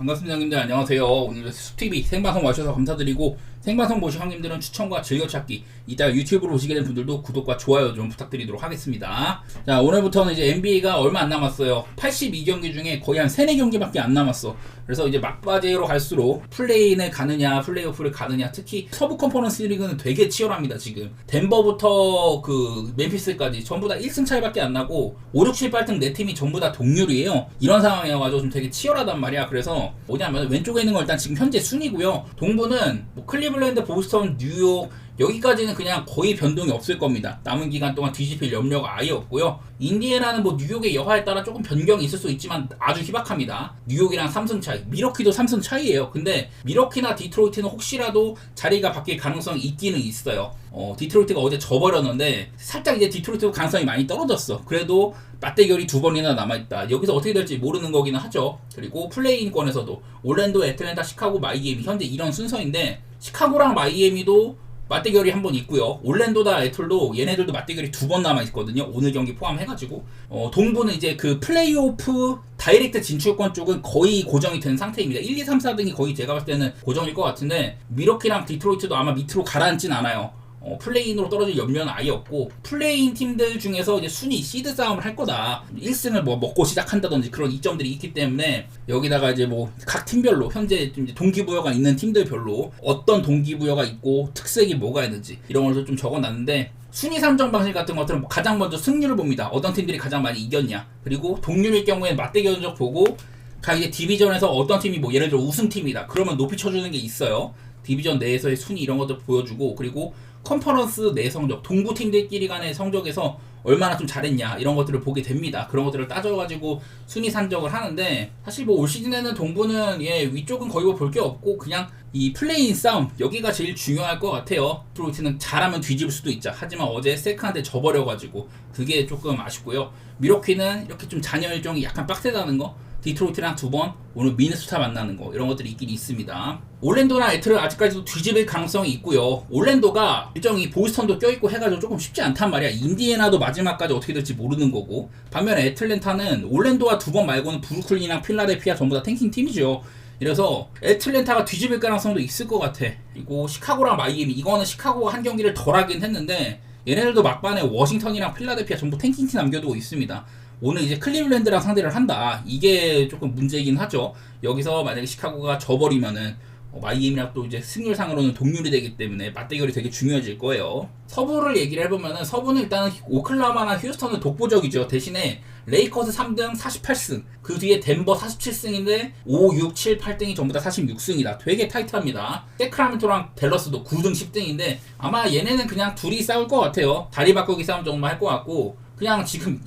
반갑습니다, 형님들. 안녕하세요. 오늘 숲TV 생방송 와주셔서 감사드리고, 생방송 보신 형님들은 추천과 즐겨찾기, 이따 유튜브로 보시게 된 분들도 구독과 좋아요 좀 부탁드리도록 하겠습니다. 자, 오늘부터는 이제 NBA가 얼마 안 남았어요. 82경기 중에 거의 한 3, 4경기밖에 안 남았어. 그래서 이제 막바지로 갈수록 플레이인을 가느냐, 플레이오프를 가느냐, 특히 서부 컨퍼런스 리그는 되게 치열합니다, 지금. 덴버부터 그 멤피스까지 전부 다 1승 차이밖에 안 나고, 5, 6, 7, 8등 4팀이 전부 다 동률이에요. 이런 상황이어가지고 좀 되게 치열하단 말이야. 그래서 뭐냐면 왼쪽에 있는 건 일단 지금 현재 순위고요. 동부는 뭐 클리블랜드, 보스턴, 뉴욕 여기까지는 그냥 거의 변동이 없을 겁니다. 남은 기간 동안 뒤집힐 염려가 아예 없고요. 인디애나는 뭐 뉴욕의 여하에 따라 조금 변경이 있을 수 있지만 아주 희박합니다. 뉴욕이랑 3승 차이, 미러키도 3승 차이예요. 근데 미러키나 디트로이트는 혹시라도 자리가 바뀔 가능성이 있기는 있어요. 디트로이트가 어제 져버렸는데 살짝 이제 디트로이트 가능성이 많이 떨어졌어. 그래도 맞대결이 2번이나 남아있다. 여기서 어떻게 될지 모르는 거기는 하죠. 그리고 플레이인권에서도 올랜도, 애틀랜타, 시카고, 마이애미 현재 이런 순서인데, 시카고랑 마이애미도 맞대결이 한 번 있고요. 올랜도다 애틀도 얘네들도 맞대결이 2번 남아있거든요. 오늘 경기 포함해가지고. 동부는 이제 그 플레이오프 다이렉트 진출권 쪽은 거의 고정이 된 상태입니다. 1, 2, 3, 4등이 거의 제가 봤을 때는 고정일 것 같은데, 미러키랑 디트로이트도 아마 밑으로 가라앉진 않아요. 플레이인으로 떨어질 염려는 아예 없고, 플레이인 팀들 중에서 이제 순위 시드 싸움을 할 거다. 1승을 뭐 먹고 시작한다든지 그런 이점들이 있기 때문에, 여기다가 이제 뭐 각 팀별로 현재 좀 이제 동기부여가 있는 팀들별로 어떤 동기부여가 있고 특색이 뭐가 있는지 이런 걸 좀 적어놨는데, 순위 산정 방식 같은 것들은 가장 먼저 승률을 봅니다. 어떤 팀들이 가장 많이 이겼냐. 그리고 동률일 경우에는 맞대결 전적 보고, 각 이제 디비전에서 어떤 팀이 뭐 예를 들어 우승팀이다. 그러면 높이 쳐주는 게 있어요. 디비전 내에서의 순위 이런 것들 보여주고, 그리고 컨퍼런스 내 성적, 동부 팀들끼리 간의 성적에서 얼마나 좀 잘했냐 이런 것들을 보게 됩니다. 그런 것들을 따져가지고 순위 산정을 하는데, 사실 뭐 올 시즌에는 동부는 위쪽은 거의 뭐 볼 게 없고 그냥 이 플레이인 싸움 여기가 제일 중요할 것 같아요. 디트로이트는 잘하면 뒤집을 수도 있죠. 하지만 어제 세크한테 져버려가지고 그게 조금 아쉽고요. 미러키는 이렇게 좀 잔여 일정이 약간 빡세다는 거, 디트로이트랑 2번, 오늘 미네소타 만나는 거 이런 것들이 있긴 있습니다. 올랜도나 애틀은 아직까지도 뒤집을 가능성이 있고요. 올랜도가 일정이 보스턴도 껴있고 해가지고 조금 쉽지 않단 말이야. 인디애나도 마지막까지 어떻게 될지 모르는 거고, 반면에 애틀랜타는 올랜도와 2번 말고는 브루클린이랑 필라델피아 전부 다 탱킹 팀이죠. 이래서 애틀랜타가 뒤집을 가능성도 있을 것 같아. 그리고 시카고랑 마이애미, 이거는 시카고가 한 경기를 덜 하긴 했는데 얘네들도 막판에 워싱턴이랑 필라델피아 전부 탱킹팀 남겨두고 있습니다. 오늘 이제 클리블랜드랑 상대를 한다. 이게 조금 문제이긴 하죠. 여기서 만약에 시카고가 져버리면은 마이애미랑 또 이제 승률상으로는 동률이 되기 때문에 맞대결이 되게 중요해질 거예요. 서부를 얘기를 해보면은, 서부는 일단 오클라호마나 휴스턴은 독보적이죠. 대신에 레이커스 3등 48승, 그 뒤에 덴버 47승인데 5, 6, 7, 8등이 전부 다 46승이다. 되게 타이트합니다. 세크라멘토랑 댈러스도 9등 10등인데 아마 얘네는 그냥 둘이 싸울 것 같아요. 다리 바꾸기 싸움 정도만 할 것 같고, 그냥 지금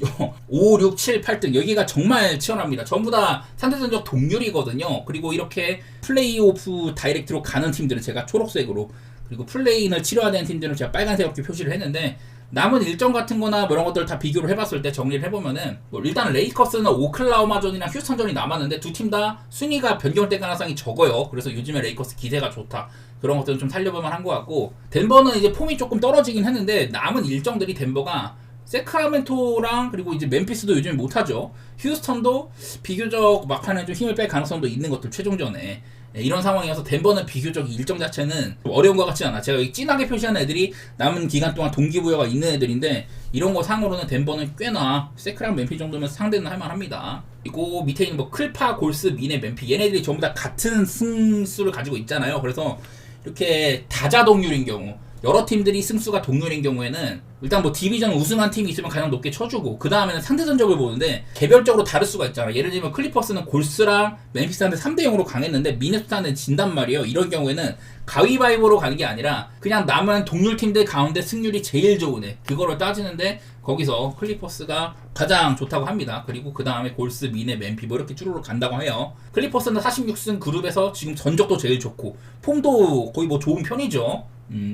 5, 6, 7, 8등 여기가 정말 치열합니다. 전부 다 상대전적 동률이거든요. 그리고 이렇게 플레이오프 다이렉트로 가는 팀들은 제가 초록색으로, 그리고 플레이인을 치러야 되는 팀들은 제가 빨간색으로 표시를 했는데, 남은 일정 같은 거나 뭐 이런 것들을 다 비교를 해봤을 때 정리를 해보면은, 뭐 일단 레이커스는 오클라호마전이랑 휴스턴전이 남았는데 두 팀 다 순위가 변경될 가능성이 적어요. 그래서 요즘에 레이커스 기세가 좋다. 그런 것들은 좀 살려볼만 한 것 같고, 덴버는 이제 폼이 조금 떨어지긴 했는데 남은 일정들이 덴버가 세크라멘토랑 그리고 이제 멤피스도 요즘에 못하죠. 휴스턴도 비교적 막판에 좀 힘을 뺄 가능성도 있는 것들 최종전에. 이런 상황이어서 덴버는 비교적 일정 자체는 어려운 것 같지 않아. 제가 여기 진하게 표시한 애들이 남은 기간 동안 동기부여가 있는 애들인데, 이런 거 상으로는 덴버는 꽤나 세크랑 멤피 정도면 상대는 할만합니다. 그리고 밑에 있는 뭐 클파, 골스, 미네, 멤피 얘네들이 전부 다 같은 승수를 가지고 있잖아요. 그래서 이렇게 다자 동률인 경우, 여러 팀들이 승수가 동률인 경우에는 일단 뭐 디비전 우승한 팀이 있으면 가장 높게 쳐주고, 그 다음에는 상대 전적을 보는데 개별적으로 다를 수가 있잖아. 예를 들면 클리퍼스는 골스랑 멤피스한테 3대0으로 강했는데 미네소타는 진단 말이에요. 이런 경우에는 가위바위보로 가는 게 아니라 그냥 남은 동률 팀들 가운데 승률이 제일 좋은 애, 그거를 따지는데 거기서 클리퍼스가 가장 좋다고 합니다. 그리고 그 다음에 골스, 미네, 멤피 뭐 이렇게 쭈루루 간다고 해요. 클리퍼스는 46승 그룹에서 지금 전적도 제일 좋고 폼도 거의 뭐 좋은 편이죠.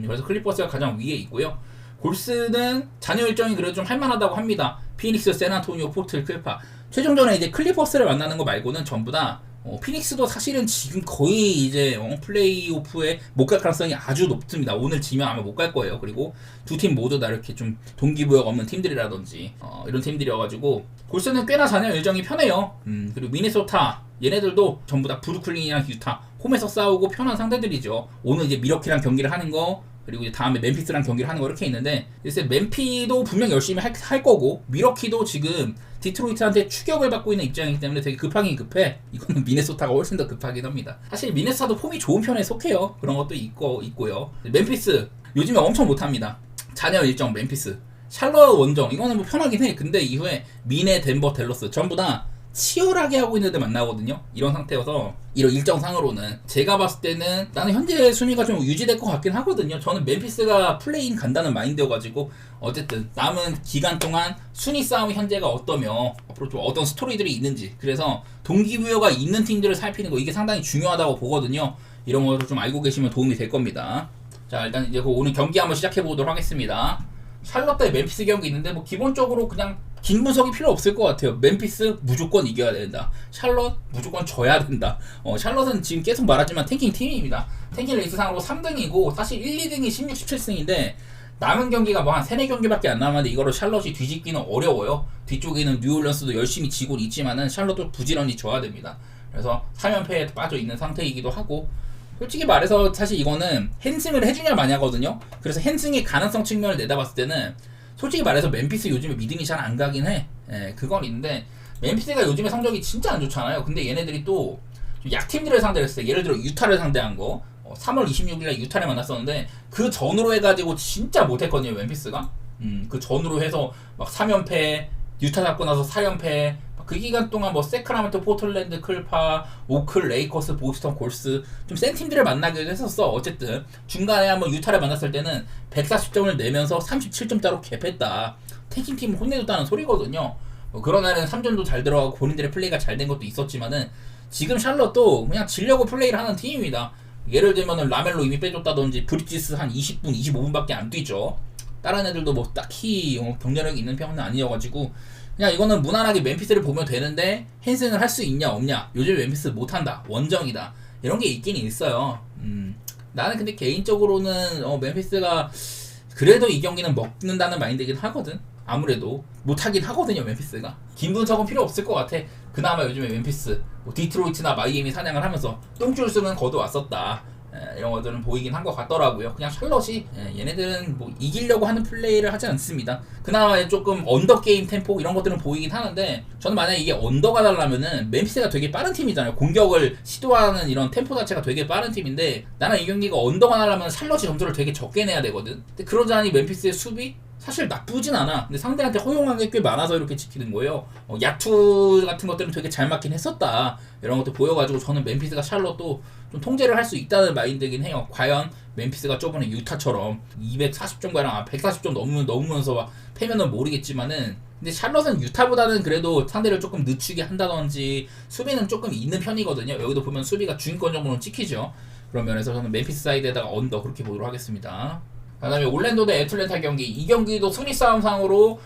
그래서 클리퍼스가 가장 위에 있고요. 골스는 잔여 일정이 그래도 좀 할만하다고 합니다. 피닉스, 샌안토니오, 포틀, 클파. 최종전에 이제 클리퍼스를 만나는 거 말고는 전부 다 피닉스도 사실은 지금 거의 이제 플레이오프에 못 갈 가능성이 아주 높습니다. 오늘 지면 아마 못 갈 거예요. 그리고 두 팀 모두 다 이렇게 좀 동기부여가 없는 팀들이라든지 이런 팀들이어가지고 골스는 꽤나 잔여 일정이 편해요. 그리고 미네소타 얘네들도 전부 다 브루클린이랑 유타 홈에서 싸우고 편한 상대들이죠. 오늘 이제 미러키랑 경기를 하는 거, 그리고 이제 다음에 멤피스랑 경기를 하는 거 이렇게 있는데, 글쎄 멤피도 분명 열심히 할 거고, 미러키도 지금 디트로이트한테 추격을 받고 있는 입장이기 때문에 되게 급하긴 급해. 이거는 미네소타가 훨씬 더 급하긴 합니다. 사실 미네소타도 폼이 좋은 편에 속해요. 그런 것도 있고요. 멤피스 요즘에 엄청 못합니다. 잔여 일정 멤피스, 샬럿 원정 이거는 뭐 편하긴 해. 근데 이후에 미네, 덴버, 댈러스 전부 다 치열하게 하고 있는데 만나거든요. 이런 상태여서 이런 일정상으로는 제가 봤을 때는 나는 현재 순위가 좀 유지될 것 같긴 하거든요. 저는 멤피스가 플레이인 간다는 마인드여가지고 어쨌든 남은 기간 동안 순위 싸움이 현재가 어떠며 앞으로 좀 어떤 스토리들이 있는지, 그래서 동기부여가 있는 팀들을 살피는 거 이게 상당히 중요하다고 보거든요. 이런 것도 좀 알고 계시면 도움이 될 겁니다. 자, 일단 이제 오늘 경기 한번 시작해 보도록 하겠습니다. 샬럿 대 멤피스 경기 있는데 뭐 기본적으로 그냥 긴 분석이 필요 없을 것 같아요. 멤피스 무조건 이겨야 된다. 샬럿 무조건 져야 된다. 샬럿은 지금 계속 말하지만 탱킹 팀입니다. 탱킹 레이스상으로 3등이고 사실 1, 2등이 16, 17승인데 남은 경기가 뭐 한 3, 4경기밖에 안 남았는데 이거를 샬럿이 뒤집기는 어려워요. 뒤쪽에는 뉴올리언스도 열심히 지고 있지만은 샬럿도 부지런히 져야 됩니다. 그래서 3연패에 빠져 있는 상태이기도 하고, 솔직히 말해서 사실 이거는 핸승을 해주냐 마냐거든요. 그래서 핸승의 가능성 측면을 내다봤을 때는 솔직히 말해서 멤피스 요즘에 믿음이 잘 안 가긴 해. 그건 있는데 멤피스가 요즘에 성적이 진짜 안 좋잖아요. 근데 얘네들이 또 약팀들을 상대로 했을 때, 예를 들어 유타를 상대한 거 3월 26일에 유타를 만났었는데 그 전으로 해가지고 진짜 못했거든요. 멤피스가 그 전으로 해서 막 3연패, 유타 잡고 나서 4연패, 그 기간 동안 뭐 세크라멘토, 포틀랜드, 클파, 오클, 레이커스, 보스턴, 골스 좀 센 팀들을 만나기도 했었어. 어쨌든 중간에 한번 유타를 만났을 때는 140점을 내면서 37점 따로 갭했다. 탱킹팀 혼내줬다는 소리거든요. 그런 날은 3점도 잘 들어가고 본인들의 플레이가 잘 된 것도 있었지만은 지금 샬럿도 그냥 지려고 플레이를 하는 팀입니다. 예를 들면은 라멜로 이미 빼줬다든지 브리지스 한 20분, 25분밖에 안 뛰죠. 다른 애들도 뭐 딱히 경쟁력이 있는 편은 아니어가지고 그냥 이거는 무난하게 멤피스를 보면 되는데 핸승을 할 수 있냐 없냐, 요즘 멤피스 못한다, 원정이다, 이런 게 있긴 있어요. 나는 근데 개인적으로는 멤피스가 그래도 이 경기는 먹는다는 마인드이긴 하거든. 아무래도 못하긴 하거든요. 멤피스가 긴 분석은 필요 없을 것 같아. 그나마 요즘에 멤피스 뭐 디트로이트나 마이애미 사냥을 하면서 똥줄승은 거둬왔었다. 이런 것들은 보이긴 한 것 같더라고요. 그냥 샬럿이 얘네들은 뭐 이기려고 하는 플레이를 하지 않습니다. 그나마 조금 언더 게임 템포 이런 것들은 보이긴 하는데, 저는 만약에 이게 언더가 달라면은 멤피스가 되게 빠른 팀이잖아요. 공격을 시도하는 이런 템포 자체가 되게 빠른 팀인데, 나는 이 경기가 언더가 나려면 샬럿이 점수를 되게 적게 내야 되거든. 근데 그러지 않니 멤피스의 수비 사실 나쁘진 않아. 근데 상대한테 허용한 게 꽤 많아서 이렇게 지키는 거예요. 야투 같은 것들은 되게 잘 맞긴 했었다. 이런 것도 보여가지고 저는 멤피스가 샬럿도 좀 통제를 할 수 있다는 마인드긴 해요. 과연 멤피스가 저번에 유타처럼 240점가량 140점 넘으면서 막 패면은 모르겠지만은, 근데 샬럿은 유타보다는 그래도 상대를 조금 늦추게 한다든지 수비는 조금 있는 편이거든요. 여기도 보면 수비가 주인권 정도는 찍히죠. 그런 면에서 저는 멤피스 사이드에다가 언더 그렇게 보도록 하겠습니다. 그 다음에 올랜도 대 애틀랜타 경기, 이 경기도 순위 싸움상으로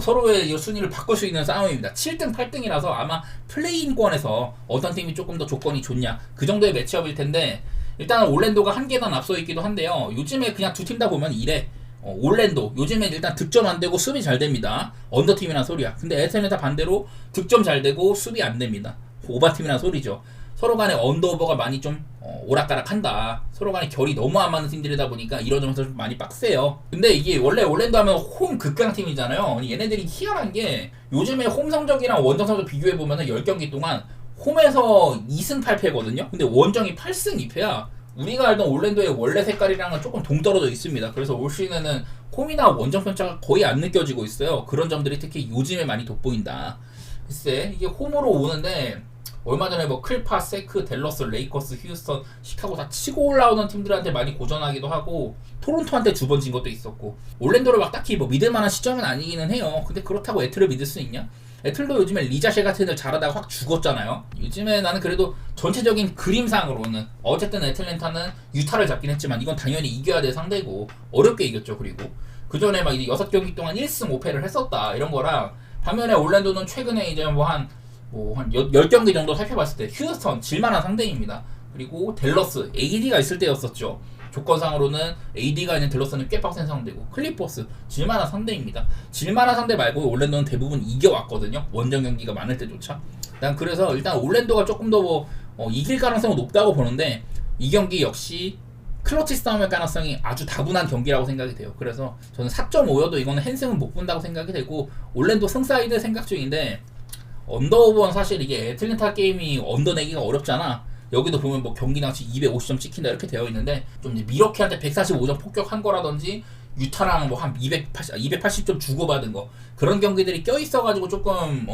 서로의 순위를 바꿀 수 있는 싸움입니다. 7등, 8등이라서 아마 플레이인권에서 어떤 팀이 조금 더 조건이 좋냐 그 정도의 매치업일 텐데, 일단 올랜도가 한 계단 앞서 있기도 한데요. 요즘에 그냥 두 팀 다 보면 이래. 올랜도 요즘에 일단 득점 안 되고 수비 잘 됩니다. 언더팀이란 소리야. 근데 애틀랜타 반대로 득점 잘 되고 수비 안 됩니다. 오바팀이란 소리죠. 서로 간에 언더오버가 많이 좀 오락가락한다. 서로 간에 결이 너무 안 맞는 팀들이다 보니까 이런 점에서 좀 많이 빡세요. 근데 이게 원래 올랜도 하면 홈 극강팀이잖아요. 얘네들이 희한한 게 요즘에 홈 성적이랑 원정 성적 비교해보면 10경기 동안 홈에서 2승 8패거든요. 근데 원정이 8승 2패야. 우리가 알던 올랜도의 원래 색깔이랑은 조금 동떨어져 있습니다. 그래서 올 시즌에는 홈이나 원정 편차가 거의 안 느껴지고 있어요. 그런 점들이 특히 요즘에 많이 돋보인다. 글쎄 이게 홈으로 오는데 얼마 전에 뭐 클파, 세크, 댈러스, 레이커스, 휴스턴, 시카고 다 치고 올라오는 팀들한테 많이 고전하기도 하고 토론토한테 2번 진 것도 있었고, 올랜도를 막 딱히 뭐 믿을 만한 시점은 아니기는 해요. 근데 그렇다고 애틀을 믿을 수 있냐? 애틀도 요즘에 리자쉘 같은 애들 잘하다가 확 죽었잖아요. 요즘에 나는 그래도 전체적인 그림상으로는 어쨌든 애틀랜타는 유타를 잡긴 했지만 이건 당연히 이겨야 될 상대고 어렵게 이겼죠. 그리고 그 전에 막 이제 6경기 동안 1승 5패를 했었다 이런 거랑, 반면에 올랜도는 최근에 이제 뭐 한 뭐 한 10경기 정도 살펴봤을 때 휴스턴 질만한 상대입니다. 그리고 댈러스 AD가 있을 때였었죠. 조건상으로는 AD가 있는 댈러스는 꽤 빡센 상대고, 클리퍼스 질만한 상대입니다. 질만한 상대 말고 올랜도는 대부분 이겨왔거든요. 원정 경기가 많을 때조차. 난 그래서 일단 올랜도가 조금 더 이길 가능성은 높다고 보는데, 이 경기 역시 클러치 싸움의 가능성이 아주 다분한 경기라고 생각이 돼요. 그래서 저는 4.5여도 이거는 헨승은 못 본다고 생각이 되고, 올랜도 승사이드 생각 중인데, 언더오버는 사실 이게 애틀랜타 게임이 언더 내기가 어렵잖아. 여기도 보면 뭐 경기당치 250점 찍힌다 이렇게 되어 있는데, 좀 이제 미러키한테 145점 폭격한 거라든지 유타랑 뭐 한 280점 주고받은 거, 그런 경기들이 껴있어가지고 조금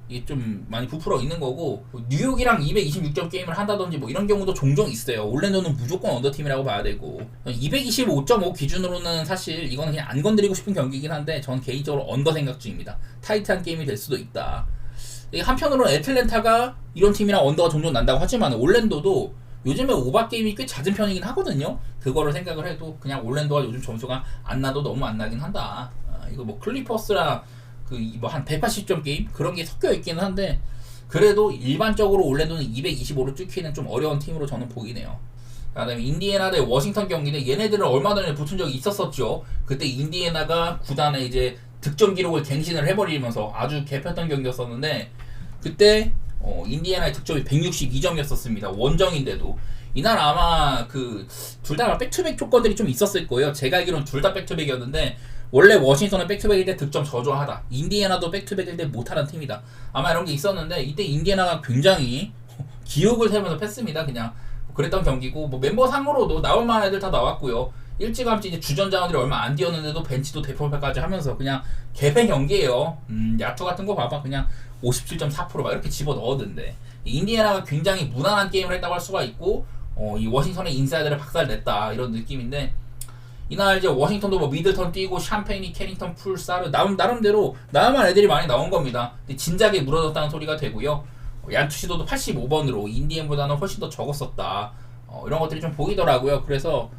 이게 좀 많이 부풀어 있는 거고, 뉴욕이랑 226점 게임을 한다든지 뭐 이런 경우도 종종 있어요. 올랜도는 무조건 언더팀이라고 봐야 되고, 225.5 기준으로는 사실 이거는 그냥 안 건드리고 싶은 경기이긴 한데, 전 개인적으로 언더 생각 중입니다. 타이트한 게임이 될 수도 있다. 한편으로는 애틀랜타가 이런 팀이랑 언더가 종종 난다고 하지만, 올랜도도 요즘에 오바 게임이 꽤 잦은 편이긴 하거든요. 그거를 생각을 해도 그냥 올랜도가 요즘 점수가 안 나도 너무 안 나긴 한다. 이거 뭐 클리퍼스랑 그 뭐 한 180점 게임 그런 게 섞여 있기는 한데, 그래도 일반적으로 올랜도는 225로 뚫기는 좀 어려운 팀으로 저는 보긴 해요. 그다음에 인디애나 대 워싱턴 경기는 얘네들은 얼마 전에 붙은 적이 있었었죠. 그때 인디애나가 구단에 이제 득점 기록을 갱신을 해버리면서 아주 개폈던 경기였었는데, 그때 인디애나의 득점이 162점이었었습니다. 원정인데도. 이날 아마 그 둘 다 백투백 조건들이 좀 있었을 거예요. 제가 알기로는 둘 다 백투백이었는데, 원래 워싱턴은 백투백일 때 득점 저조하다, 인디애나도 백투백일 때 못하는 팀이다, 아마 이런 게 있었는데, 이때 인디애나가 굉장히 기록을 세면서 뺐습니다. 그냥 그랬던 경기고, 뭐 멤버 상으로도 나올만한 애들 다 나왔고요. 일찌감치 이제 주전 자원들이 얼마 안 뛰었는데도 벤치도 대표까지 하면서 그냥 개패 경기예요. 야투 같은 거 봐봐, 그냥 57.4% 막 이렇게 집어 넣었는데, 인디애나가 굉장히 무난한 게임을 했다고 할 수가 있고, 이 워싱턴의 인사이드를 박살냈다 이런 느낌인데, 이날 이제 워싱턴도 뭐 미들턴 뛰고 샴페인이 캐닝턴 풀사르 나름대로 나름한 애들이 많이 나온 겁니다. 근데 진작에 무너졌다는 소리가 되고요. 얀투시도도 85번으로 인디애나보다는 훨씬 더 적었었다. 이런 것들이 좀 보이더라고요. 그래서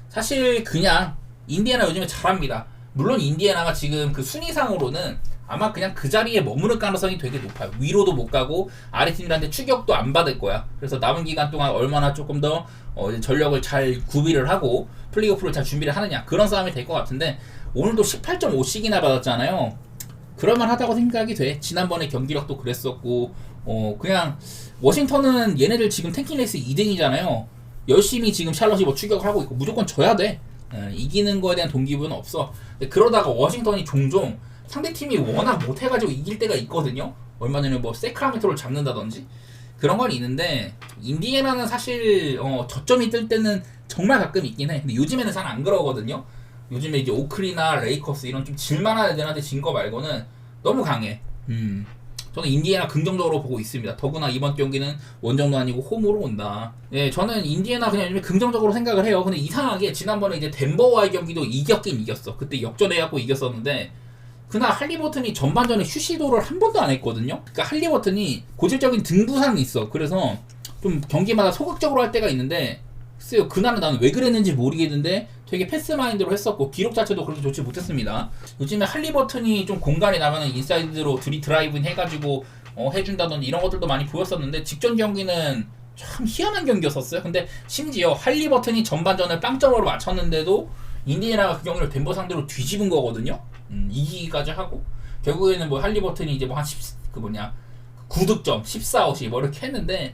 사실 그냥 인디애나 요즘에 잘합니다. 물론 인디애나가 지금 그 순위상으로는 아마 그냥 그 자리에 머무를 가능성이 되게 높아요. 위로도 못 가고 아래팀들한테 추격도 안 받을 거야. 그래서 남은 기간 동안 얼마나 조금 더 전력을 잘 구비를 하고 플레이오프를 잘 준비를 하느냐, 그런 싸움이 될 것 같은데, 오늘도 18.5씩이나 받았잖아요. 그럴만하다고 생각이 돼. 지난번에 경기력도 그랬었고, 그냥 워싱턴은 얘네들 지금 탱킹 레이스 2등이잖아요. 열심히 지금 샬럿이 뭐 추격을 하고 있고 무조건 져야 돼. 이기는 거에 대한 동기부여는 없어. 그러다가 워싱턴이 종종 상대팀이 워낙 못해가지고 이길 때가 있거든요. 얼마 전에 뭐 세크라멘토를 잡는다든지 그런 건 있는데, 인디애나는 사실 저점이 뜰 때는 정말 가끔 있긴 해. 근데 요즘에는 잘 안 그러거든요. 요즘에 이제 오클이나 레이커스 이런 좀 질만한 애들한테 진 거 말고는 너무 강해. 저는 인디애나 긍정적으로 보고 있습니다. 더구나 이번 경기는 원정도 아니고 홈으로 온다. 예, 저는 인디애나 그냥 요즘에 긍정적으로 생각을 해요. 근데 이상하게 지난번에 이제 덴버와의 경기도 이겼긴 이겼어. 그때 역전해갖고 이겼었는데, 그날 할리버튼이 전반전에 슛 시도를 한 번도 안 했거든요. 그러니까 할리버튼이 고질적인 등 부상이 있어. 그래서 좀 경기마다 소극적으로 할 때가 있는데, 글쎄요, 그날은 나는 왜 그랬는지 모르겠는데 되게 패스 마인드로 했었고, 기록 자체도 그렇게 좋지 못했습니다. 요즘에 할리버튼이 좀 공간이 나면은 인사이드로 드라이브인 해가지고 해준다든지 이런 것들도 많이 보였었는데, 직전 경기는 참 희한한 경기였었어요. 근데 심지어 할리버튼이 전반전을 빵점으로 맞췄는데도 인디애나가 그 경기를 덴버 상대로 뒤집은 거거든요. 이기기까지 하고, 결국에는 뭐 할리버튼이 이제 뭐 한 9득점 14어시 뭐 이렇게 했는데,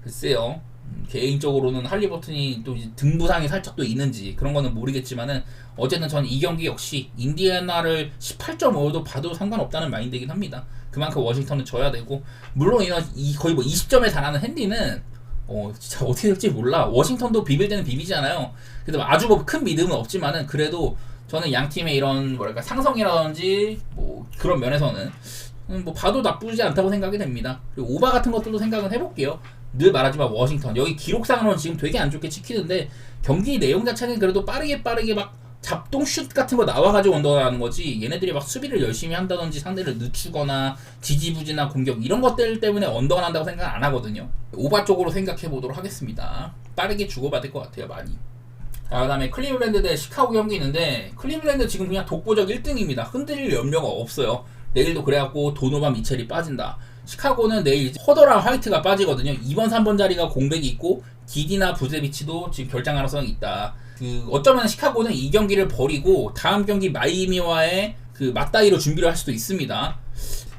글쎄요, 개인적으로는 할리버튼이 또 등 부상이 살짝 또 있는지 그런 거는 모르겠지만은, 어쨌든 저는 이 경기 역시 인디애나를 18.5도 봐도 상관없다는 마인드이긴 합니다. 그만큼 워싱턴은 져야 되고, 물론 거의 뭐 20점에 달하는 핸디는 진짜 어떻게 될지 몰라. 워싱턴도 비빌 때는 비비잖아요. 그래도 아주 뭐 큰 믿음은 없지만은, 그래도 저는 양 팀의 이런 뭐랄까 상성이라든지 뭐 그런 면에서는 뭐 봐도 나쁘지 않다고 생각이 됩니다. 그리고 오바 같은 것들도 생각은 해볼게요. 늘 말하지만 워싱턴 여기 기록상으로는 지금 되게 안 좋게 찍히는데, 경기 내용 자체는 그래도 빠르게 막 잡동 슛 같은 거 나와가지고 언더라는 거지, 얘네들이 막 수비를 열심히 한다든지 상대를 늦추거나 지지부진한 공격 이런 것들 때문에 언더가 난다고 생각 안 하거든요. 오바 쪽으로 생각해 보도록 하겠습니다. 빠르게 주고받을 것 같아요, 많이. 자, 그 다음에 클리블랜드 대 시카고 경기 있는데, 클리블랜드 지금 그냥 독보적 1등입니다. 흔들릴 염려가 없어요. 내일도 그래갖고 도노반 미첼이 빠진다, 시카고는 내일 허더랑 화이트가 빠지거든요. 2번, 3번 자리가 공백이 있고 기디나 부세비치도 지금 결장 가능성이 있다. 어쩌면 시카고는 이 경기를 버리고 다음 경기 마이애미와의 맞다이로 준비를 할 수도 있습니다.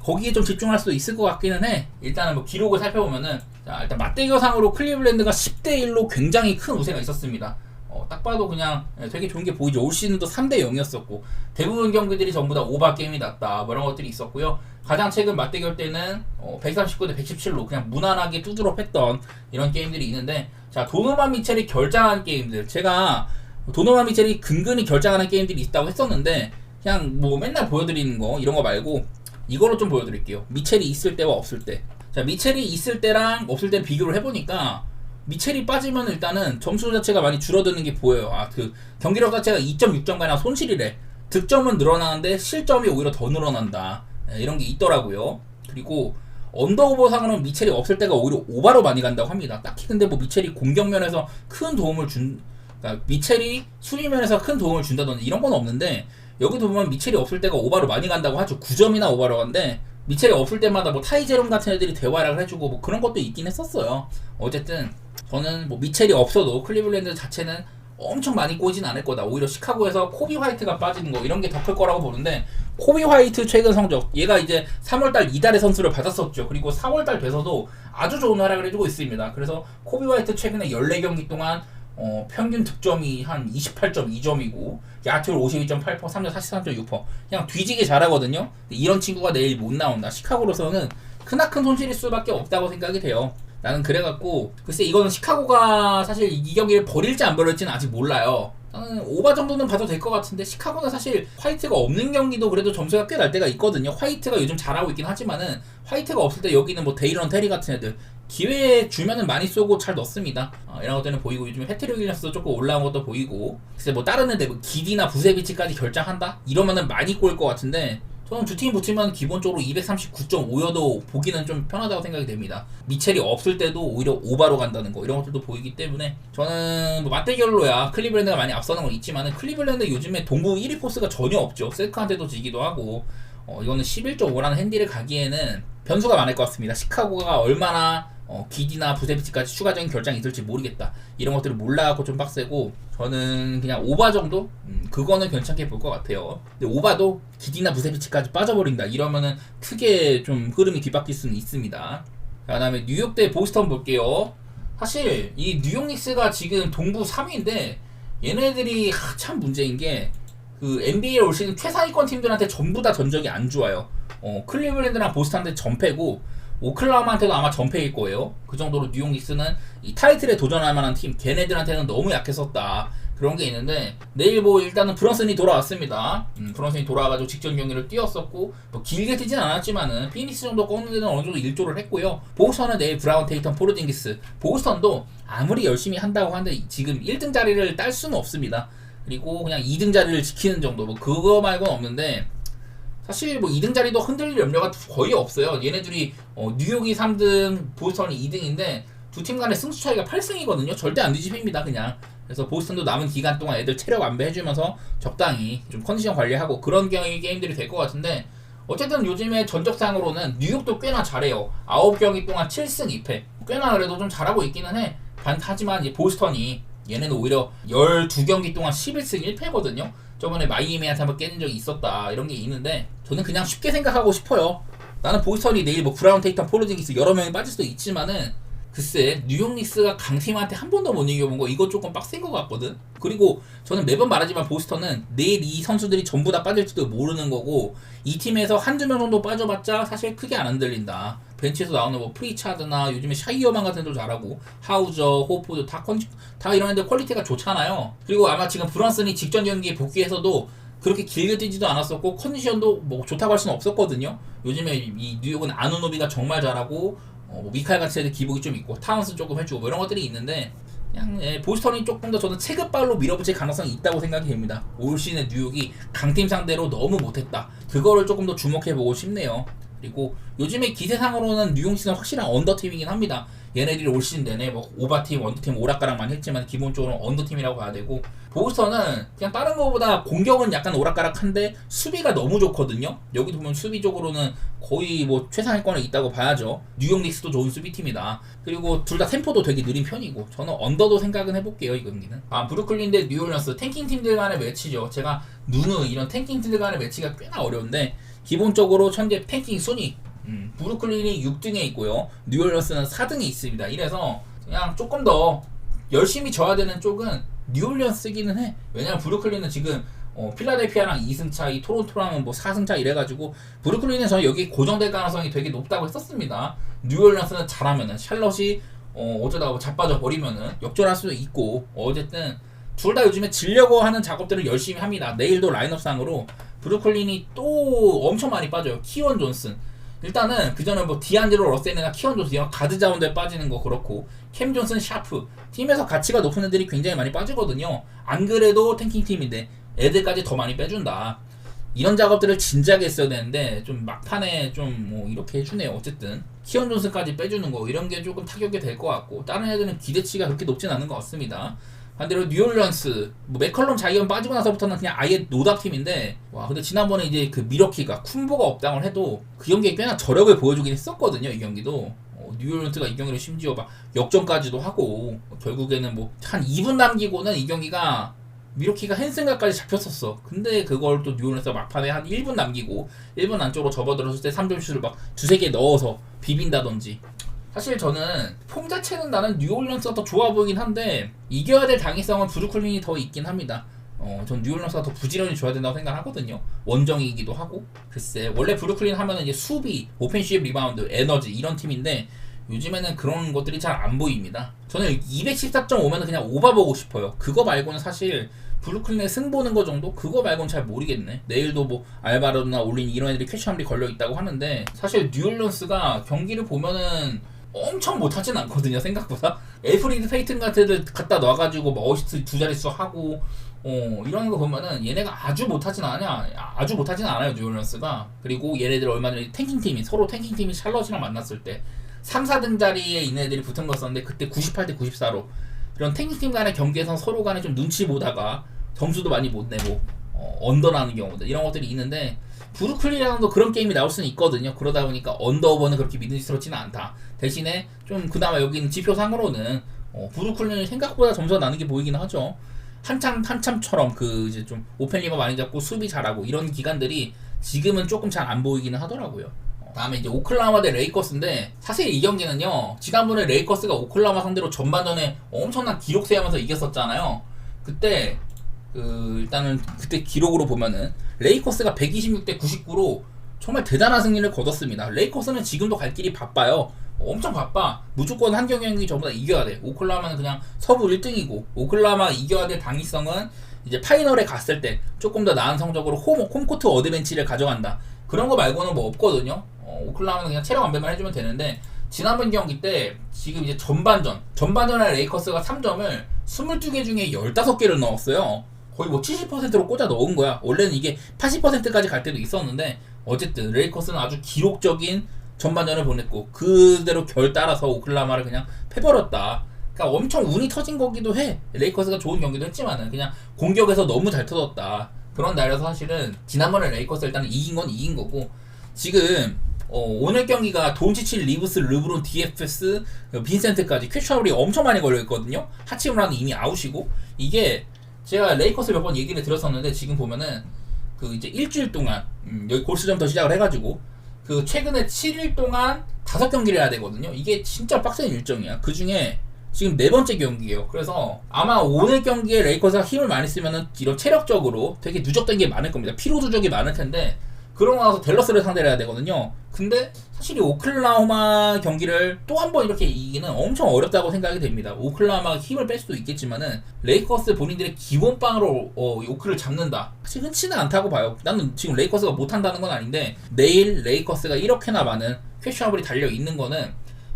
거기에 좀 집중할 수도 있을 것 같기는 해. 일단은 뭐 기록을 살펴보면은, 자, 일단 맞대결상으로 클리블랜드가 10대1로 굉장히 큰 우세가 있었습니다. 딱 봐도 그냥 되게 좋은 게 보이죠. 올 시즌도 3대0이었었고 대부분 경기들이 전부 다 오버 게임이 났다, 뭐 이런 것들이 있었고요. 가장 최근 맞대결 때는 139대 117로 그냥 무난하게 뚜드러 팼던 이런 게임들이 있는데, 자, 도노만 미첼이 결장한 게임들, 제가 도노만 미첼이 근근히 결장하는 게임들이 있다고 했었는데 그냥 뭐 맨날 보여드리는 거 이런 거 말고 이거로 좀 보여드릴게요. 미첼이 있을 때와 없을 때. 자, 미첼이 있을 때랑 없을 때 비교를 해보니까 미첼이 빠지면 일단은 점수 자체가 많이 줄어드는 게 보여요. 경기력 자체가 2.6점가량 손실이래. 득점은 늘어나는데 실점이 오히려 더 늘어난다, 이런 게 있더라고요. 그리고 언더오버상으로는 미첼이 없을 때가 오히려 오바로 많이 간다고 합니다. 딱히 근데 뭐 미첼이 공격면에서 큰 도움을 그러니까 미첼이 수비면에서 큰 도움을 준다든지 이런 건 없는데, 여기도 보면 미첼이 없을 때가 오바로 많이 간다고 하죠. 9점이나 오바로 간데 미첼이 없을 때마다 뭐 타이제롬 같은 애들이 대활약을 해주고 뭐 그런 것도 있긴 했었어요. 어쨌든 저는 뭐 미첼이 없어도 클리블랜드 자체는 엄청 많이 꼬이진 않을 거다. 오히려 시카고에서 코비 화이트가 빠지는 거 이런 게 더 클 거라고 보는데, 코비 화이트 최근 성적, 얘가 이제 3월달 이달의 선수를 받았었죠. 그리고 4월달 돼서도 아주 좋은 활약을 해주고 있습니다. 그래서 코비 화이트 최근에 14경기 동안 평균 득점이 한 28.2점이고 야투율 52.8%, 3점 43.6%, 그냥 뒤지게 잘하거든요. 이런 친구가 내일 못 나온다. 시카고로서는 크나큰 손실일 수밖에 없다고 생각이 돼요. 나는 그래갖고 글쎄 이거는 시카고가 사실 이 경기를 버릴지 안 버릴지는 아직 몰라요. 나는 오바 정도는 봐도 될 것 같은데, 시카고는 사실 화이트가 없는 경기도 그래도 점수가 꽤 날 때가 있거든요. 화이트가 요즘 잘하고 있긴 하지만은 화이트가 없을 때 여기는 뭐 데이런 테리 같은 애들 기회 주면은 많이 쏘고 잘 넣습니다. 이런 것들은 보이고, 요즘에 해트릭 윌리엄스도 조금 올라온 것도 보이고, 글쎄 뭐 다른 애들 뭐 기디나 부세비치까지 결장한다? 이러면은 많이 꼬일 것 같은데, 저는 두 팀 붙으면 기본적으로 239.5여도 보기는 좀 편하다고 생각이 됩니다. 미첼이 없을 때도 오히려 오바로 간다는 거 이런 것들도 보이기 때문에 저는 뭐 맞대결로야 클리블랜드가 많이 앞서는 건 있지만은, 클리블랜드 요즘에 동부 1위 포스가 전혀 없죠. 셀크한테도 지기도 하고, 이거는 11.5라는 핸디를 가기에는 변수가 많을 것 같습니다. 시카고가 얼마나 기디나 부세비치까지 추가적인 결장이 있을지 모르겠다. 이런 것들을 몰라갖고 좀 빡세고, 저는 그냥 오바 정도? 그거는 괜찮게 볼 것 같아요. 근데 오바도 기디나 부세비치까지 빠져버린다 이러면은 크게 좀 흐름이 뒤바뀔 수는 있습니다. 자, 그다음에 뉴욕 대 보스턴 볼게요. 사실 이 뉴욕 닉스가 지금 동부 3위인데 얘네들이 참 문제인 게, NBA 올 시즌 최상위권 팀들한테 전부 다 전적이 안 좋아요. 클리블랜드랑 보스턴한테 전패고 오클라호마한테도 아마 전패일 거예요. 그 정도로 뉴욕 닉스는 이 타이틀에 도전할 만한 팀, 걔네들한테는 너무 약했었다, 그런 게 있는데, 내일 뭐 일단은 브런슨이 돌아왔습니다. 브런슨이 돌아와가지고 직전 경기를 뛰었었고, 뭐 길게 뛰진 않았지만은 피닉스 정도 꺾는 데는 어느 정도 일조를 했고요. 보스턴은 내일 브라운, 테이텀, 포르징기스. 보스턴도 아무리 열심히 한다고 하는데 지금 1등 자리를 딸 수는 없습니다. 그리고 그냥 2등 자리를 지키는 정도, 뭐 그거 말고는 없는데, 사실 뭐 2등 자리도 흔들릴 염려가 거의 없어요. 얘네들이 뉴욕이 3등, 보스턴이 2등인데 두 팀 간의 승수 차이가 8승이거든요. 절대 안 뒤집힙니다, 그냥. 그래서 보스턴도 남은 기간 동안 애들 체력 안배해주면서 적당히 좀 컨디션 관리하고 그런 게임들이 될 것 같은데, 어쨌든 요즘에 전적상으로는 뉴욕도 꽤나 잘해요. 9경기 동안 7승 2패. 꽤나 그래도 좀 잘하고 있기는 해. 하지만 이제 보스턴이, 얘네는 오히려 12경기 동안 11승 1패거든요. 저번에 마이애미한테 한번 깨는 적이 있었다, 이런 게 있는데, 저는 그냥 쉽게 생각하고 싶어요. 나는 보스턴이 내일 뭐 브라운, 테이텀, 포르징기스 여러 명이 빠질 수도 있지만은, 글쎄 뉴욕 닉스가 강팀한테 한 번도 못 이겨본 거, 이거 조금 빡센 것 같거든. 그리고 저는 매번 말하지만 보스턴은 내일 이 선수들이 전부 다 빠질지도 모르는 거고, 이 팀에서 한두 명 정도 빠져봤자 사실 크게 안 흔들린다. 벤치에서 나오는 뭐 프리차드나 요즘에 샤이어만 같은 애들 잘하고, 하우저, 호프도 다 이런 애들 퀄리티가 좋잖아요. 그리고 아마 지금 브런슨이 직전 경기에 복귀해서도 그렇게 길게 뛰지도 않았었고 컨디션도 뭐 좋다고 할 수는 없었거든요. 요즘에 이 뉴욕은 아누노비가 정말 잘하고, 뭐 미칼 같이 애들 기복이 좀 있고, 타운스 조금 해주고 뭐 이런 것들이 있는데, 그냥 보스턴이 조금 더 저는 체급발로 밀어붙일 가능성이 있다고 생각이 됩니다. 올 시즌에 뉴욕이 강팀 상대로 너무 못했다. 그거를 조금 더 주목해보고 싶네요. 그리고 요즘에 기세상으로는 뉴욕시는 확실한 언더팀이긴 합니다. 얘네들이 올 시즌 내내 뭐 오바팀, 언더팀 오락가락만 했지만 기본적으로 언더팀이라고 봐야 되고, 보스턴은 그냥 다른 거보다 공격은 약간 오락가락한데 수비가 너무 좋거든요. 여기도 보면 수비적으로는 거의 뭐 최상위권에 있다고 봐야죠. 뉴욕 닉스도 좋은 수비팀이다. 그리고 둘 다 템포도 되게 느린 편이고, 저는 언더도 생각은 해볼게요, 이 경기는. 브루클린 대 뉴올리언스 탱킹 팀들 간의 매치죠. 제가 누누 이런 탱킹 팀들 간의 매치가 꽤나 어려운데, 기본적으로 현재 탱킹 순위 브루클린이 6등에 있고요, 뉴올리언스는 4등에 있습니다. 이래서 그냥 조금 더 열심히 져야 되는 쪽은 뉴올리언스기는 해. 왜냐면 브루클린은 지금 필라델피아랑 2승 차이, 토론토랑은 뭐 4승 차이 이래가지고 브루클린은 저는 여기 고정될 가능성이 되게 높다고 했었습니다. 뉴올리언스는 잘하면은 샬럿이 어쩌다가 뭐 자빠져 버리면은 역전할 수도 있고, 어쨌든 둘 다 요즘에 지려고 하는 작업들을 열심히 합니다. 내일도 라인업상으로 브루클린이 또 엄청 많이 빠져요. 키원 존슨, 일단은 그전에 뭐 디안드로 러셀이나 키원 존슨 이런 가드 자원들 빠지는 거 그렇고, 캠 존슨, 샤프, 팀에서 가치가 높은 애들이 굉장히 많이 빠지거든요. 안 그래도 탱킹 팀인데 애들까지 더 많이 빼준다. 이런 작업들을 진작에 했어야 되는데 좀 막판에 좀 뭐 이렇게 해주네요. 어쨌든 키원 존슨까지 빼주는 거, 이런 게 조금 타격이 될 것 같고, 다른 애들은 기대치가 그렇게 높진 않은 것 같습니다. 반대로 뉴올리언스, 뭐 맥컬럼 자이언 빠지고 나서부터는 그냥 아예 노답 팀인데, 와 근데 지난번에 이제 그 미러키가 쿤보가 없다고 해도 그 경기에 꽤나 저력을 보여주긴 했었거든요. 이 경기도 뉴올리언스가 이 경기를 심지어 막 역전까지도 하고, 결국에는 뭐 한 2분 남기고는 이 경기가 미러키가 헨슨가까지 잡혔었어. 근데 그걸 또 뉴올리언스가 막판에 한 1분 남기고 1분 안쪽으로 접어들었을 때 3점슛을 막 두세 개 넣어서 비빈다든지. 사실 저는 폼 자체는 나는 뉴올리언스가 더 좋아 보이긴 한데, 이겨야 될 당위성은 브루클린이 더 있긴 합니다. 전 뉴올리언스가 더 부지런히 줘야 된다고 생각하거든요. 원정이기도 하고. 글쎄, 원래 브루클린 하면은 이제 수비, 오펜시브 리바운드, 에너지 이런 팀인데 요즘에는 그런 것들이 잘 안 보입니다. 저는 214.5면은 그냥 오바 보고 싶어요. 그거 말고는 사실 브루클린의 승 보는 거 정도? 그거 말고는 잘 모르겠네. 내일도 뭐 알바로나 올린 이런 애들이 퀘션함이 걸려있다고 하는데, 사실 뉴올리언스가 경기를 보면은 엄청 못하진 않거든요. 생각보다 엘프리드 페이튼 같은 애들 갖다 놔가지고 뭐 어시스트 두 자릿수 하고 이런 거 보면은 얘네가 아주 못하진 않아요 뉴올리언스가. 그리고 얘네들 얼마 전에 탱킹팀이, 서로 탱킹팀이 샬럿이랑 만났을 때 3, 4등 자리에 있는 애들이 붙은 거였었는데, 그때 98대 94로 이런 탱킹팀 간의 경기에서 서로 간에 좀 눈치 보다가 점수도 많이 못 내고 언더나는 경우들, 이런 것들이 있는데, 브루클린이랑도 그런 게임이 나올 수는 있거든요. 그러다 보니까 언더오버는 그렇게 믿음직스럽지는 않다. 대신에 좀 그나마 여기는 지표상으로는 브루클린이 생각보다 점수가 나는 게 보이긴 하죠. 한참처럼 그 이제 좀 오펜 리버 많이 잡고 수비 잘하고 이런 기간들이 지금은 조금 잘 안 보이기는 하더라고요. 다음에 이제 오클라호마 대 레이커스인데, 사실 이 경기는요, 지난번에 레이커스가 오클라호마 상대로 전반전에 엄청난 기록 세우면서 이겼었잖아요. 그때 일단은 그때 기록으로 보면은 레이커스가 126대 99로 정말 대단한 승리를 거뒀습니다. 레이커스는 지금도 갈 길이 바빠요. 엄청 바빠. 무조건 한 경기 전부 다 이겨야 돼. 오클라호마는 그냥 서부 1등이고, 오클라호마 이겨야 될 당위성은 이제 파이널에 갔을 때 조금 더 나은 성적으로 홈코트 어드밴치를 가져간다. 그런 거 말고는 뭐 없거든요. 오클라호마는 그냥 체력 안배만 해주면 되는데, 지난번 경기 때 지금 이제 전반전에 레이커스가 3점을 22개 중에 15개를 넣었어요. 거의 뭐 70%로 꽂아 넣은 거야. 원래는 이게 80%까지 갈 때도 있었는데, 어쨌든 레이커스는 아주 기록적인 전반전을 보냈고, 그대로 결 따라서 오클라호마를 그냥 패버렸다. 그러니까 엄청 운이 터진 거기도 해. 레이커스가 좋은 경기도 했지만은 그냥 공격에서 너무 잘 터졌다. 그런 날에서 사실은 지난번에 레이커스 일단 이긴 건 이긴 거고, 지금 오늘 경기가 돈치치, 리브스, 르브론, DFS, 빈센트까지 퀘셔널이 엄청 많이 걸려있거든요. 하치무라는 이미 아웃이고, 이게 제가 레이커스 몇 번 얘기를 들었었는데, 지금 보면은 그 이제 일주일 동안 여기 골스점부터 시작을 해가지고 그 최근에 7일 동안 5경기를 해야 되거든요. 이게 진짜 빡센 일정이야. 그 중에 지금 4번째 경기예요. 그래서 아마 오늘 경기에 레이커스가 힘을 많이 쓰면은 이런 체력적으로 되게 누적된 게 많을 겁니다. 피로 누적이 많을 텐데, 그러고 나서 댈러스를 상대를 해야 되거든요. 근데 사실 이 오클라호마 경기를 또 한 번 이렇게 이기기는 엄청 어렵다고 생각이 됩니다. 오클라호마가 힘을 뺄 수도 있겠지만은 레이커스 본인들의 기본빵으로 오클을 잡는다, 사실 흔치는 않다고 봐요. 나는 지금 레이커스가 못한다는 건 아닌데, 내일 레이커스가 이렇게나 많은 퀘셔너블이 달려있는 거는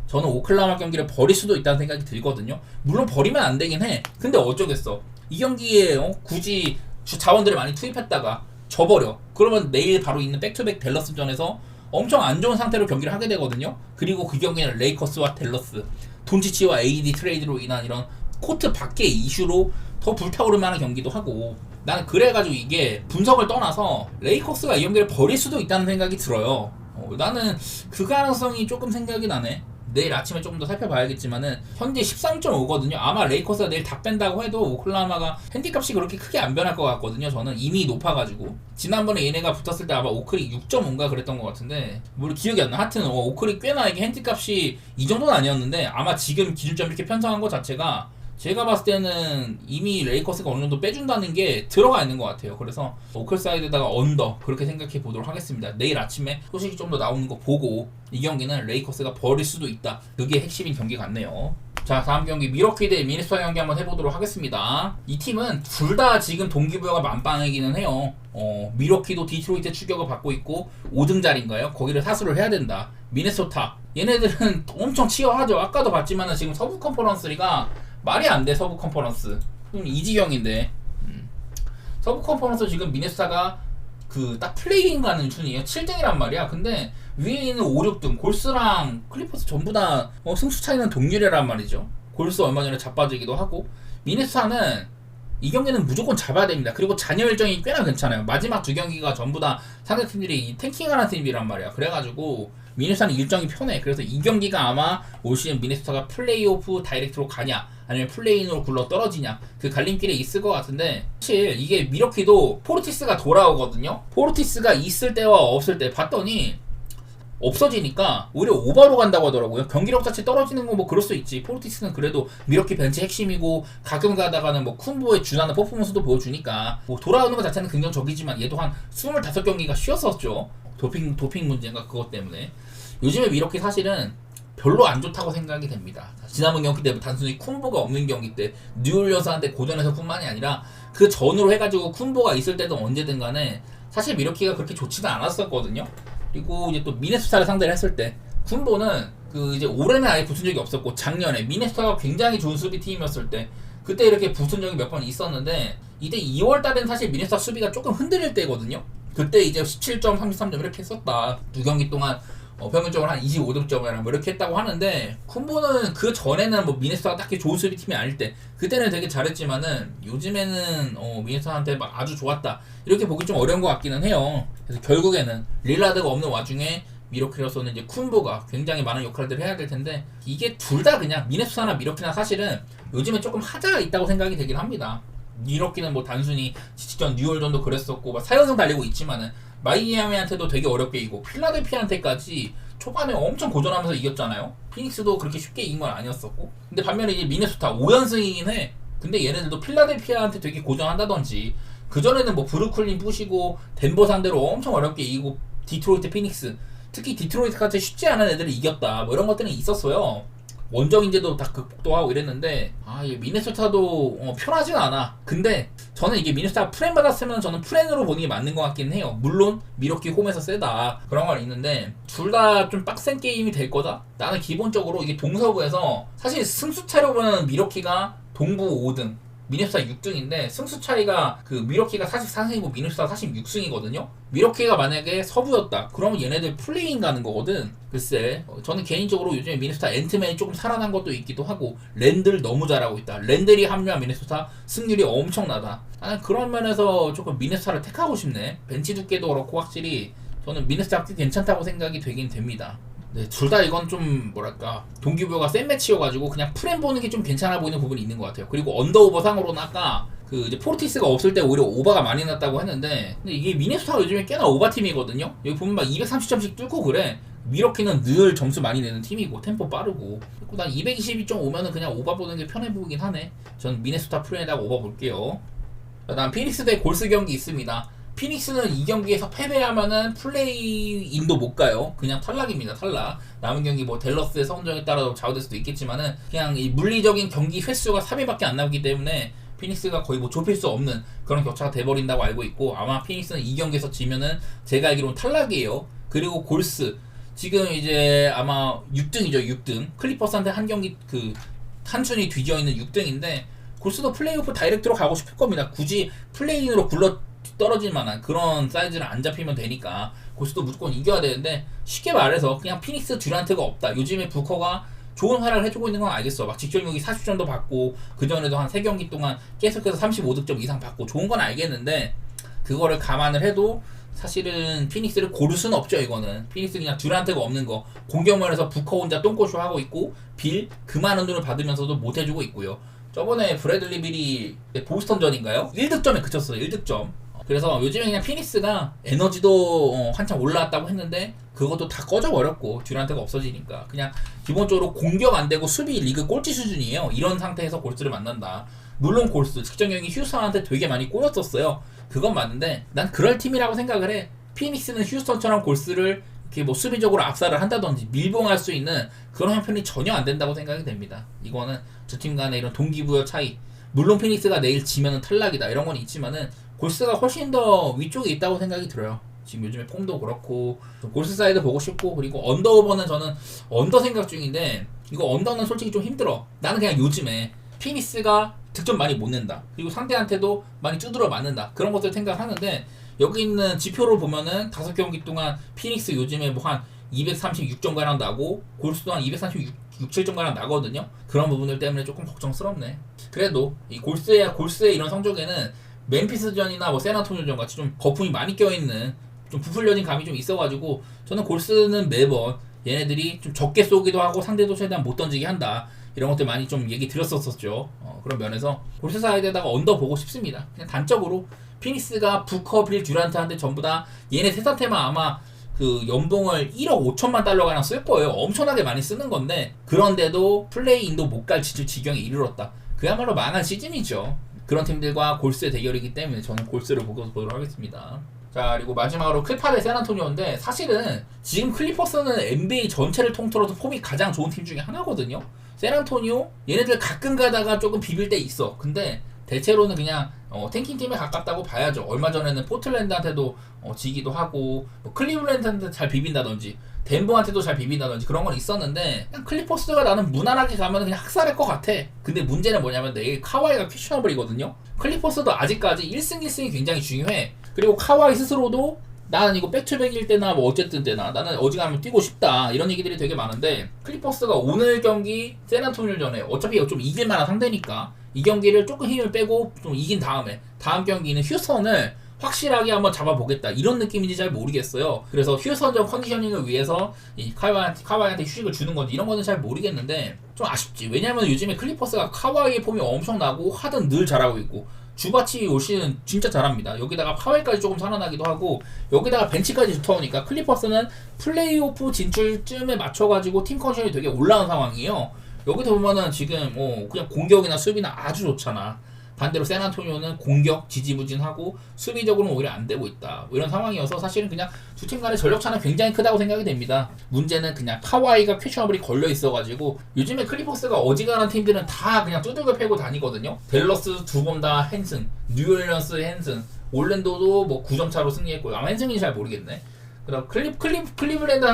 저는 오클라호마 경기를 버릴 수도 있다는 생각이 들거든요. 물론 버리면 안 되긴 해. 근데 어쩌겠어. 이 경기에 굳이 자원들을 많이 투입했다가 져버려. 그러면 내일 바로 있는 백투백 댈러스전에서 엄청 안 좋은 상태로 경기를 하게 되거든요. 그리고 그 경기는 레이커스와 댈러스, 돈치치와 AD 트레이드로 인한 이런 코트 밖의 이슈로 더 불타오를 만한 경기도 하고, 나는 그래가지고 이게 분석을 떠나서 레이커스가 이 경기를 버릴 수도 있다는 생각이 들어요. 나는 그 가능성이 조금 생각이 나네. 내일 아침에 조금 더 살펴봐야겠지만은 현재 13.5거든요. 아마 레이커스가 내일 다 뺀다고 해도 오클라호마가 핸디값이 그렇게 크게 안 변할 것 같거든요. 저는 이미 높아가지고 지난번에 얘네가 붙었을 때 아마 오클이 6.5인가 그랬던 것 같은데 뭐 기억이 안 나. 하여튼 오클이 꽤나 이게 핸디값이 이 정도는 아니었는데 아마 지금 기준점 이렇게 편성한 것 자체가 제가 봤을 때는 이미 레이커스가 어느 정도 빼준다는 게 들어가 있는 것 같아요. 그래서 오클 사이드에다가 언더 그렇게 생각해 보도록 하겠습니다. 내일 아침에 소식이 좀 더 나오는 거 보고 이 경기는 레이커스가 버릴 수도 있다. 그게 핵심인 경기 같네요. 자, 다음 경기 미러키 대 미네소타 경기 한번 해보도록 하겠습니다. 이 팀은 둘 다 지금 동기부여가 만빵이기는 해요. 미러키도 디트로이트 추격을 받고 있고 5등 자리인가요? 거기를 사수를 해야 된다. 미네소타 얘네들은 엄청 치열하죠. 아까도 봤지만은 지금 서부 컨퍼런스리가 말이 안 돼. 서부 컨퍼런스 이지경인데 서부 컨퍼런스 지금 미네소타가 그 딱 플레이인 가는 순위에요. 7등이란 말이야. 근데 위에 있는 5, 6등 골스랑 클리퍼스 전부 다 승수 차이는 동률이란 말이죠. 골스 얼마 전에 자빠지기도 하고, 미네소타는 이 경기는 무조건 잡아야 됩니다. 그리고 잔여 일정이 꽤나 괜찮아요. 마지막 두 경기가 전부 다 상대팀들이 탱킹하는 팀이란 말이야. 그래가지고 미네소타는 일정이 편해. 그래서 이 경기가 아마 올 시즌 미네소타가 플레이오프 다이렉트로 가냐 아니면 플레이인으로 굴러 떨어지냐 그 갈림길에 있을 것 같은데, 사실 이게 미러키도 포르티스가 돌아오거든요. 포르티스가 있을 때와 없을 때 봤더니 없어지니까 오히려 오버로 간다고 하더라고요. 경기력 자체 떨어지는 건 뭐 그럴 수 있지. 포르티스는 그래도 미러키 벤치 핵심이고 가끔 가다가는 뭐 쿤보에 준하는 퍼포먼스도 보여주니까 뭐 돌아오는 것 자체는 긍정적이지만 얘도 한 25경기가 쉬었었죠. 도핑 문제인가 그것 때문에. 요즘에 미러키 사실은 별로 안 좋다고 생각이 됩니다. 지난번 경기 때 단순히 쿤보가 없는 경기 때 뉴올리언스한테 고전에서 뿐만이 아니라 그 전으로 해가지고 쿤보가 있을 때도 언제든 간에 사실 미러키가 그렇게 좋지는 않았었거든요. 그리고 이제 또 미네소타를 상대를 했을 때 쿤보는 그 이제 올해는 아예 붙은 적이 없었고, 작년에 미네소타가 굉장히 좋은 수비 팀이었을 때 그때 이렇게 붙은 적이 몇 번 있었는데, 이때 2월 달에는 사실 미네소타 수비가 조금 흔들릴 때거든요. 그때 이제 17점, 33점 이렇게 했었다. 두 경기 동안 평균적으로 한 25득점이나 뭐 이렇게 했다고 하는데, 쿤보는 그 전에는 뭐 미네소타가 딱히 좋은 수비팀이 아닐 때 그때는 되게 잘했지만은 요즘에는 미네소타한테 막 아주 좋았다 이렇게 보기 좀 어려운 것 같기는 해요. 그래서 결국에는 릴라드가 없는 와중에 미러키로서는 이제 쿤보가 굉장히 많은 역할들을 해야 될 텐데, 이게 둘 다 그냥 미네소타나 미러키나 사실은 요즘에 조금 하자가 있다고 생각이 되긴 합니다. 미러키는 뭐 단순히 직전 뉴올전도 그랬었고 막 4연승 달리고 있지만은 마이애미한테도 되게 어렵게 이기고 필라델피아한테까지 초반에 엄청 고전하면서 이겼잖아요. 피닉스도 그렇게 쉽게 이긴 건 아니었었고. 근데 반면에 이제 미네소타 5연승이긴 해. 근데 얘네들도 필라델피아한테 되게 고전한다든지, 그전에는 뭐 브루클린 부시고 덴버 상대로 엄청 어렵게 이기고 디트로이트, 피닉스, 특히 디트로이트같이 쉽지 않은 애들을 이겼다 뭐 이런 것들은 있었어요. 원정 인재도 다 극복도 하고 이랬는데, 이 미네소타도 편하진 않아. 근데 저는 이게 미네소타가 프렌 받았으면 저는 프렌으로 보는 게 맞는 것 같긴 해요. 물론 미러키 홈에서 세다 그런 건 있는데 둘 다 좀 빡센 게임이 될 거다. 나는 기본적으로 이게 동서부에서 사실 승수 차로 보면 미러키가 동부 5등, 미네소타 6등인데 승수 차이가 그 미러키가 44승이고 미네소타가 46승이거든요. 미러키가 만약에 서부였다 그러면 얘네들 플레이인 가는 거거든. 글쎄, 저는 개인적으로 요즘에 미네소타 앤트맨이 조금 살아난 것도 있기도 하고, 랜들 너무 잘하고 있다. 랜들이 합류한 미네소타 승률이 엄청나다. 나는 그런 면에서 조금 미네소타를 택하고 싶네. 벤치 두께도 그렇고 확실히 저는 미네소타가 꽤 괜찮다고 생각이 되긴 됩니다. 네, 둘 다 이건 좀 뭐랄까 동기부여가 센 매치여가지고 그냥 프렌 보는 게 좀 괜찮아 보이는 부분이 있는 것 같아요. 그리고 언더오버 상으로는 아까 그 이제 포르티스가 없을 때 오히려 오버가 많이 났다고 했는데, 근데 이게 미네소타가 요즘에 꽤나 오버 팀이거든요. 여기 보면 막 230점씩 뚫고 그래. 미러키는 늘 점수 많이 내는 팀이고 템포 빠르고. 그리고 난 222.5면은 그냥 오버 보는 게 편해 보이긴 하네. 전 미네소타 프렌에다가 오버 볼게요. 난 피닉스 대 골스 경기 있습니다. 피닉스는 이 경기에서 패배하면은 플레이인도 못 가요. 그냥 탈락입니다. 탈락. 남은 경기 뭐 댈러스의 성적에 따라 좌우될 수도 있겠지만은 그냥 이 물리적인 경기 횟수가 3회밖에 안 나오기 때문에 피닉스가 거의 뭐 좁힐 수 없는 그런 격차가 돼버린다고 알고 있고, 아마 피닉스는 이 경기에서 지면은 제가 알기로는 탈락이에요. 그리고 골스 지금 이제 아마 6등이죠. 6등. 클리퍼스한테 한 경기 그 한 순위 뒤져 있는 6등인데 골스도 플레이오프 다이렉트로 가고 싶을 겁니다. 굳이 플레이인으로 굴러 떨어질 만한 그런 사이즈를 안 잡히면 되니까 골스도 무조건 이겨야 되는데 쉽게 말해서 그냥 피닉스 듀란트가 없다. 요즘에 부커가 좋은 활약을 해주고 있는 건 알겠어. 막 직전력이 40점도 받고 그전에도 한 3경기 동안 계속해서 35득점 이상 받고 좋은 건 알겠는데 그거를 감안을 해도 사실은 피닉스를 고를 수는 없죠. 이거는 피닉스 그냥 듀란트가 없는 거 공격면에서 부커 혼자 똥꼬쇼 하고 있고 빌 그 많은 돈을 받으면서도 못 해주고 있고요. 저번에 브래들리 빌이 보스턴전인가요? 1득점에 그쳤어요. 1득점. 그래서 요즘에 그냥 피닉스가 에너지도 한참 올라왔다고 했는데 그것도 다 꺼져버렸고 듀란트가 없어지니까 그냥 기본적으로 공격 안되고 수비 리그 꼴찌 수준이에요. 이런 상태에서 골스를 만난다. 물론 골스 측정형이 휴스턴한테 되게 많이 꼬였었어요. 그건 맞는데 난 그럴 팀이라고 생각을 해. 피닉스는 휴스턴처럼 골스를 이렇게 뭐 수비적으로 압살을 한다든지 밀봉할 수 있는 그런 형편이 전혀 안 된다고 생각이 됩니다. 이거는 두 팀 간의 이런 동기부여 차이. 물론 피닉스가 내일 지면은 탈락이다 이런 건 있지만은 골스가 훨씬 더 위쪽에 있다고 생각이 들어요. 지금 요즘에 폼도 그렇고 골스 사이드 보고 싶고 그리고 언더오버는 저는 언더 생각 중인데 이거 언더는 솔직히 좀 힘들어. 나는 그냥 요즘에 피닉스가 득점 많이 못 낸다. 그리고 상대한테도 많이 두드려 맞는다. 그런 것들 생각하는데 여기 있는 지표로 보면은 5경기 동안 피닉스 요즘에 뭐 한 236점가량 나고 골스도 한 236, 7점가량 나거든요. 그런 부분들 때문에 조금 걱정스럽네. 그래도 이 골스의 이런 성적에는 멤피스전이나 뭐 샌안토니오전 같이 좀 거품이 많이 껴있는 좀 부풀려진 감이 좀 있어가지고 저는 골스는 매번 얘네들이 좀 적게 쏘기도 하고 상대도 최대한 못 던지게 한다. 이런 것들 많이 좀 얘기 드렸었죠. 그런 면에서 골스 사이드에다가 언더 보고 싶습니다. 그냥 단적으로 피닉스가 부커, 빌, 듀란트한테 전부 다 얘네 세 상태만 아마 그 연봉을 1억 5천만 달러가량 쓸 거예요. 엄청나게 많이 쓰는 건데 그런데도 플레이인도 못 갈 지경에 이르렀다. 그야말로 망한 시즌이죠. 그런 팀들과 골스의 대결이기 때문에 저는 골스를 보도록 하겠습니다. 자, 그리고 마지막으로 클파 대 샌안토니오인데 사실은 지금 클리퍼스는 NBA 전체를 통틀어서 폼이 가장 좋은 팀 중에 하나거든요. 샌안토니오 얘네들 가끔 가다가 조금 비빌 때 있어. 근데 대체로는 그냥 탱킹 팀에 가깝다고 봐야죠. 얼마 전에는 포틀랜드한테도 지기도 하고 뭐 클리블랜드한테 잘 비빈다든지 덴버한테도 잘 비빈다든지 그런 건 있었는데 그냥 클리퍼스가 나는 무난하게 가면 그냥 학살할 것 같아. 근데 문제는 뭐냐면 내일 카와이가 퀘셔너블이거든요. 클리퍼스도 아직까지 1승 1승이 굉장히 중요해. 그리고 카와이 스스로도 나는 이거 백투백일 때나 뭐 어쨌든 때나 나는 어지간하면 뛰고 싶다 이런 얘기들이 되게 많은데 클리퍼스가 오늘 경기 샌안토니오 전에 어차피 좀 이길만한 상대니까 이 경기를 조금 힘을 빼고 좀 이긴 다음에 다음 경기는 휴스턴을 확실하게 한번 잡아보겠다 이런 느낌인지 잘 모르겠어요. 그래서 휴스턴전 컨디셔닝을 위해서 이 카와이한테 휴식을 주는 건지 이런 거는 잘 모르겠는데 좀 아쉽지. 왜냐면 요즘에 클리퍼스가 카와이의 폼이 엄청나고 하든 늘 잘하고 있고 주바치 올 시즌 진짜 잘합니다. 여기다가 파웰까지 조금 살아나기도 하고 여기다가 벤치까지 붙어오니까 클리퍼스는 플레이오프 진출쯤에 맞춰가지고 팀 컨디션이 되게 올라온 상황이에요. 여기서 보면은 지금 그냥 공격이나 수비나 아주 좋잖아. 반대로 샌안토니오는 공격 지지부진하고 수비적으로는 오히려 안 되고 있다. 뭐 이런 상황이어서 사실은 그냥 두 팀 간의 전력 차는 굉장히 크다고 생각이 됩니다. 문제는 그냥 카와이가 퀘셔너블이 걸려 있어가지고 요즘에 클리퍼스가 어지간한 팀들은 다 그냥 두들겨 패고 다니거든요. 델러스 두 번 다 핸슨, 뉴올리언스 핸슨, 올랜도도 뭐 9점 차로 승리했고 아마 핸슨인지 잘 모르겠네. 그다음 클리블랜드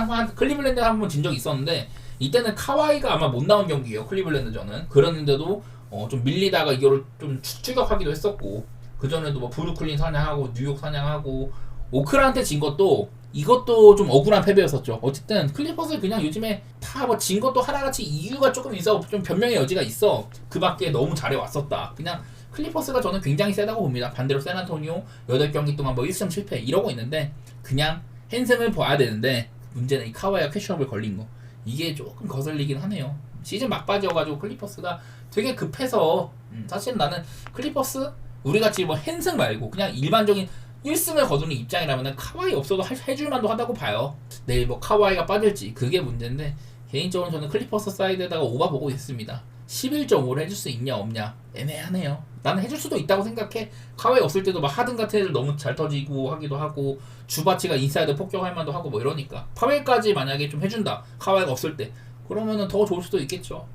한 번 진 적이 있었는데 이때는 카와이가 아마 못 나온 경기예요. 클리블랜드전은. 그랬는데도 좀 밀리다가 이거를 좀 추격하기도 했었고 그전에도 뭐 브루클린 사냥하고 뉴욕 사냥하고 오클라한테 진 것도 이것도 좀 억울한 패배였었죠. 어쨌든 클리퍼스 그냥 요즘에 다 뭐 진 것도 하나같이 이유가 조금 있어 좀 변명의 여지가 있어. 그 밖에 너무 잘해왔었다. 그냥 클리퍼스가 저는 굉장히 세다고 봅니다. 반대로 샌안토니오 8경기 동안 뭐 1승 7패 이러고 있는데 그냥 핸섬을 봐야 되는데 문제는 이 카와이가 퀘셔너블 걸린 거 이게 조금 거슬리긴 하네요. 시즌 막바지여가지고 클리퍼스가 되게 급해서 사실 나는 클리퍼스 우리같이 뭐 핸승 말고 그냥 일반적인 1승을 거두는 입장이라면 카와이 없어도 해줄만도 하다고 봐요. 내일 뭐 카와이가 빠질지 그게 문제인데 개인적으로 저는 클리퍼스 사이드에다가 오바 보고 있습니다. 11.5를 해줄 수 있냐 없냐 애매하네요. 나는 해줄 수도 있다고 생각해. 카와이 없을 때도 막 하든 같은 애들 너무 잘 터지고 하기도 하고 주바치가 인사이드 폭격할 만도 하고 뭐 이러니까 파웰까지 만약에 좀 해준다 카와이가 없을 때 그러면은 더 좋을 수도 있겠죠.